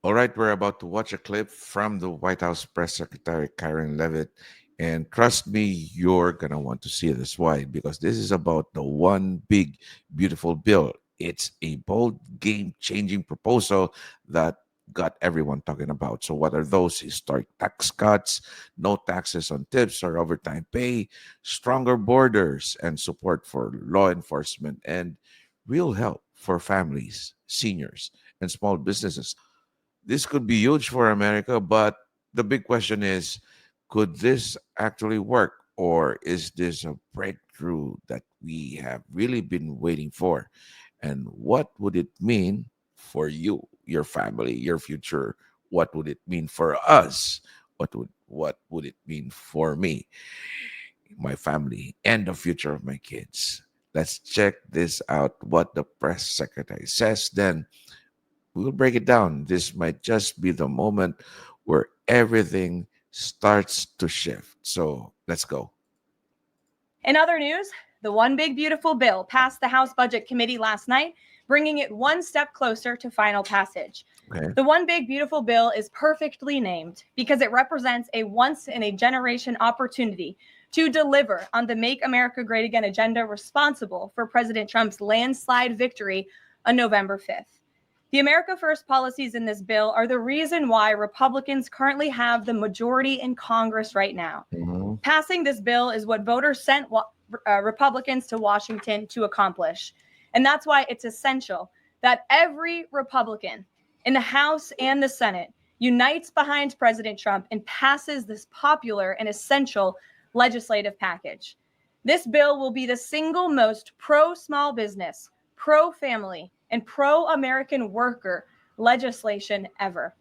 All right, we're about to watch a clip from the White House Press Secretary Karen Levitt. And trust me, you're going to want to see this. Why? Because this is about the one big, beautiful bill. It's a bold, game changing proposal that got everyone talking about. So, what are those? Historic tax cuts, no taxes on tips or overtime pay, stronger borders, and support for law enforcement, and real help for families, seniors, and small businesses. This could be huge for America, but the big question is, could this actually work? Or is this a breakthrough that we have really been waiting for? And what would it mean for you, your family, your future? What would it mean for us? What would it mean for me, my family, and the future of my kids? Let's check this out, what the press secretary says. Then we'll break it down. This might just be the moment where everything starts to shift. So let's go. In other news, the One Big Beautiful Bill passed the House Budget Committee last night, bringing it one step closer to final passage. Okay. The One Big Beautiful Bill is perfectly named because it represents a once in a generation opportunity to deliver on the Make America Great Again agenda responsible for President Trump's landslide victory on November 5th. The America First policies in this bill are the reason why Republicans currently have the majority in Congress right now. Mhm. Passing this bill is what voters sent Republicans to Washington to accomplish. And that's why it's essential that every Republican in the House and the Senate unites behind President Trump and passes this popular and essential legislative package. This bill will be the single most pro small business, pro family, and pro American worker legislation ever.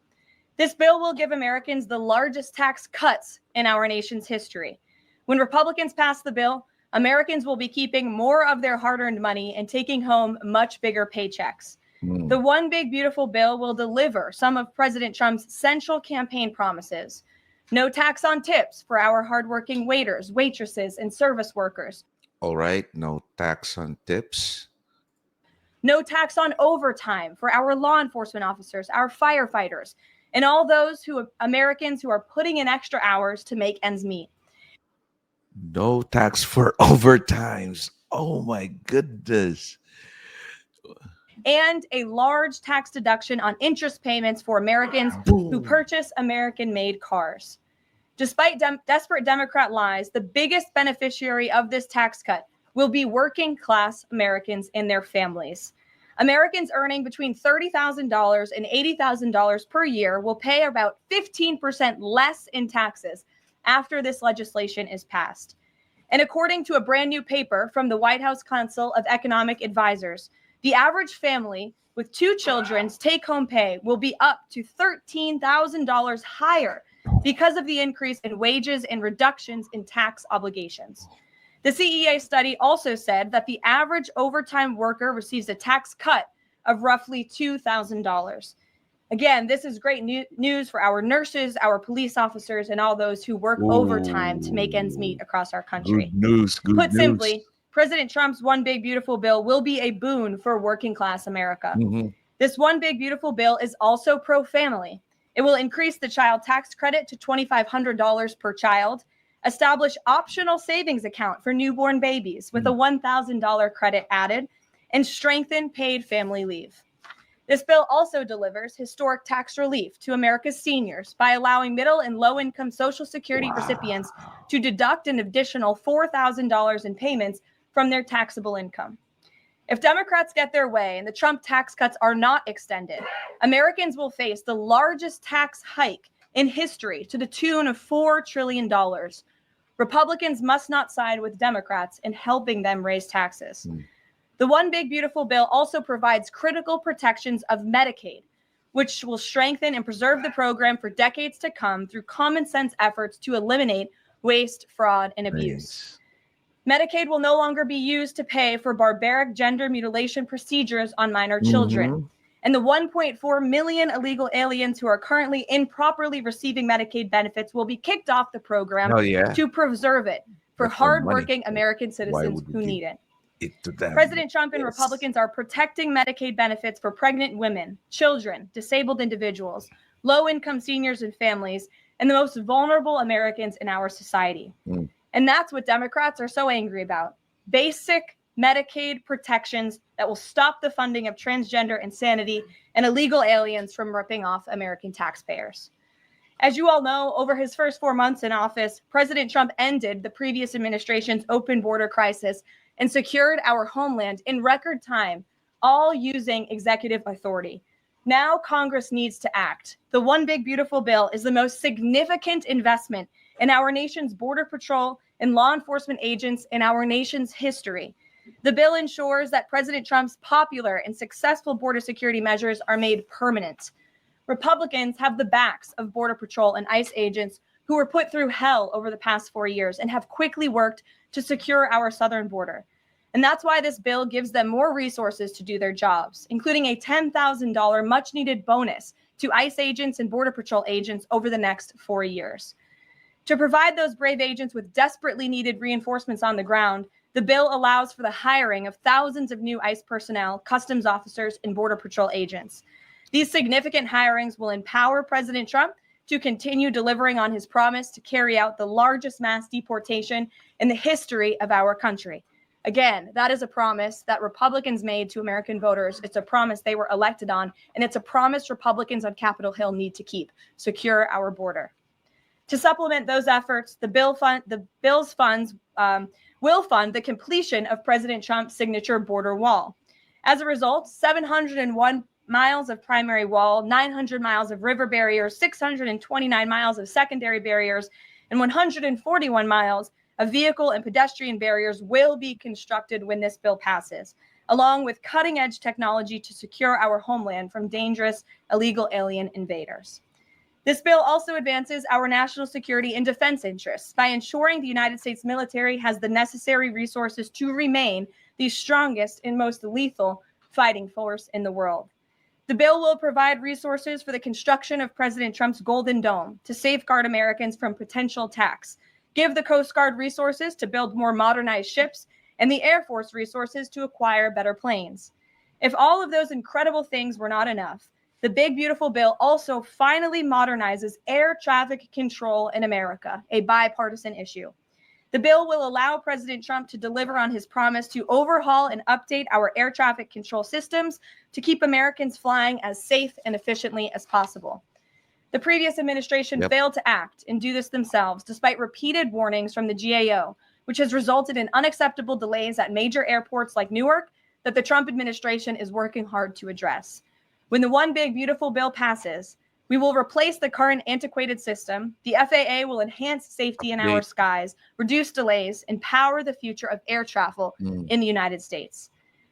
This bill will give Americans the largest tax cuts in our nation's history. When Republicans pass the bill, Americans will be keeping more of their hard earned money and taking home much bigger paychecks. Mm. The One Big Beautiful Bill will deliver some of President Trump's central campaign promises. No tax on tips for our hardworking waiters, waitresses, and service workers. All right. No tax on tips. No tax on overtime for our law enforcement officers, our firefighters, and all those Americans who are putting in extra hours to make ends meet. No tax for overtimes. Oh my goodness. And a large tax deduction on interest payments for Americans who Boom. purchase American made cars. Despite desperate Democrat lies, the biggest beneficiary of this tax cut will be working class Americans and their families. Americans earning between $30,000 and $80,000 per year will pay about 15% less in taxes after this legislation is passed. And according to a brand new paper from the White House Council of Economic Advisors, the average family with two children's take home pay will be up to $13,000 higher because of the increase in wages and reductions in tax obligations. The CEA study also said that the average overtime worker receives a tax cut of roughly $2,000. Again, this is great news for our nurses, our police officers, and all those who work overtime to make ends meet Ooh. across our Good country. news. Good Put news. simply, President Trump's One Big Beautiful Bill will be a boon for working class America. Mhm. This One Big Beautiful Bill is also pro family. It will increase the child tax credit to $2,500 per child, establish optional savings account for newborn babies with a Mm. $1,000 credit added, and strengthen paid family leave. This bill also delivers historic tax relief to America's seniors by allowing middle and low income Social Security recipients Wow. to deduct an additional $4,000 in payments from their taxable income. If Democrats get their way and the Trump tax cuts are not extended, Americans will face the largest tax hike in history to the tune of $4 trillion. Republicans must not side with Democrats in helping them raise taxes. Mm. The One Big Beautiful Bill also provides critical protections of Medicaid, which will strengthen and preserve the program for decades to come through common sense efforts to eliminate waste, fraud, and abuse. Nice. Medicaid will no longer be used to pay for barbaric gender mutilation procedures on minor children. Mhm. And the 1.4 million illegal aliens who are currently improperly receiving Medicaid benefits will be kicked off the program Hell yeah. to preserve it for That's our money. hardworking American Why citizens would we who give? need it. it to them. President Trump and Yes. Republicans are protecting Medicaid benefits for pregnant women, children, disabled individuals, low income seniors and families, and the most vulnerable Americans in our society. Mm. And that's what Democrats are so angry about. Basic Medicaid protections that will stop the funding of transgender insanity and illegal aliens from ripping off American taxpayers. As you all know, over his first 4 months in office, President Trump ended the previous administration's open border crisis and secured our homeland in record time, all using executive authority. Now Congress needs to act. The One Big Beautiful Bill is the most significant investment in our nation's border patrol and law enforcement agents in our nation's history. The bill ensures that President Trump's popular and successful border security measures are made permanent. Republicans have the backs of Border Patrol and ICE agents who were put through hell over the past 4 years and have quickly worked to secure our southern border. And that's why this bill gives them more resources to do their jobs, including a $10,000 much needed bonus to ICE agents and Border Patrol agents over the next 4 years. To provide those brave agents with desperately needed reinforcements on the ground, the bill allows for the hiring of thousands of new ICE personnel, customs officers, and Border Patrol agents. These significant hirings will empower President Trump to continue delivering on his promise to carry out the largest mass deportation in the history of our country. Again, that is a promise that Republicans made to American voters. It's a promise they were elected on, and it's a promise Republicans on Capitol Hill need to keep: secure our border. To supplement those efforts, the bill's funds will fund the completion of President Trump's signature border wall. As a result, 701 miles of primary wall, 900 miles of river barriers, 629 miles of secondary barriers, and 141 miles of vehicle and pedestrian barriers will be constructed when this bill passes, along with cutting-edge technology to secure our homeland from dangerous illegal alien invaders. This bill also advances our national security and defense interests by ensuring the United States military has the necessary resources to remain the strongest and most lethal fighting force in the world. The bill will provide resources for the construction of President Trump's Golden Dome to safeguard Americans from potential attacks, give the Coast Guard resources to build more modernized ships, and the Air Force resources to acquire better planes. If all of those incredible things were not enough, the Big Beautiful Bill also finally modernizes air traffic control in America, a bipartisan issue. The bill will allow President Trump to deliver on his promise to overhaul and update our air traffic control systems to keep Americans flying as safe and efficiently as possible. The previous administration Yep. failed to act and do this themselves, despite repeated warnings from the GAO, which has resulted in unacceptable delays at major airports like Newark that the Trump administration is working hard to address. When the One Big Beautiful Bill passes, we will replace the current antiquated system. The FAA will enhance safety in our Update. skies, reduce delays, and power the future of air travel Mm. in the United States.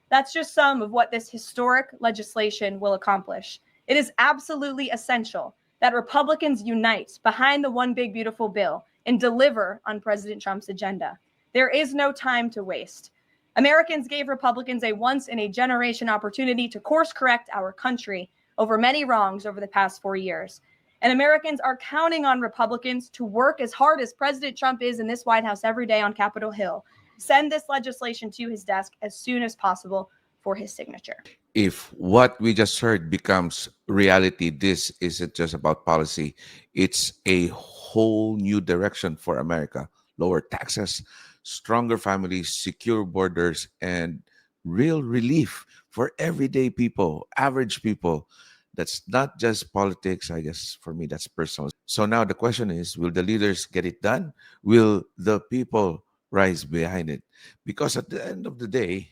That's just some of what this historic legislation will accomplish. It is absolutely essential that Republicans unite behind the One Big Beautiful Bill and deliver on President Trump's agenda. There is no time to waste. Americans gave Republicans a once in a generation opportunity to course correct our country over many wrongs over the past 4 years. And Americans are counting on Republicans to work as hard as President Trump is in this White House every day on Capitol Hill. Send this legislation to his desk as soon as possible for his signature. If what we just heard becomes reality, this isn't just about policy, it's a whole new direction for America. Lower taxes, stronger families, secure borders, and real relief for everyday people, average people. That's not just politics, I guess for me, that's personal. So now the question is, will the leaders get it done? Will the people rise behind it? Because at the end of the day,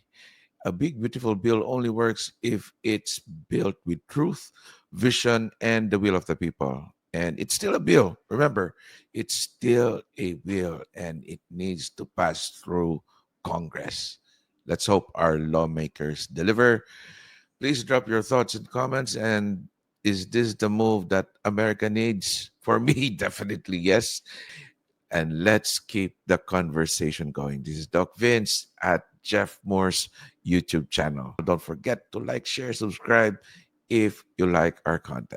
a big, beautiful bill only works if it's built with truth, vision, and the will of the people. And it's still a bill. Remember, it's still a bill and it needs to pass through Congress. Let's hope our lawmakers deliver. Please drop your thoughts and comments. And is this the move that America needs? For me, definitely yes. And let's keep the conversation going. This is Doc Vince at Jeff Moore's YouTube channel. Don't forget to like, share, subscribe if you like our content.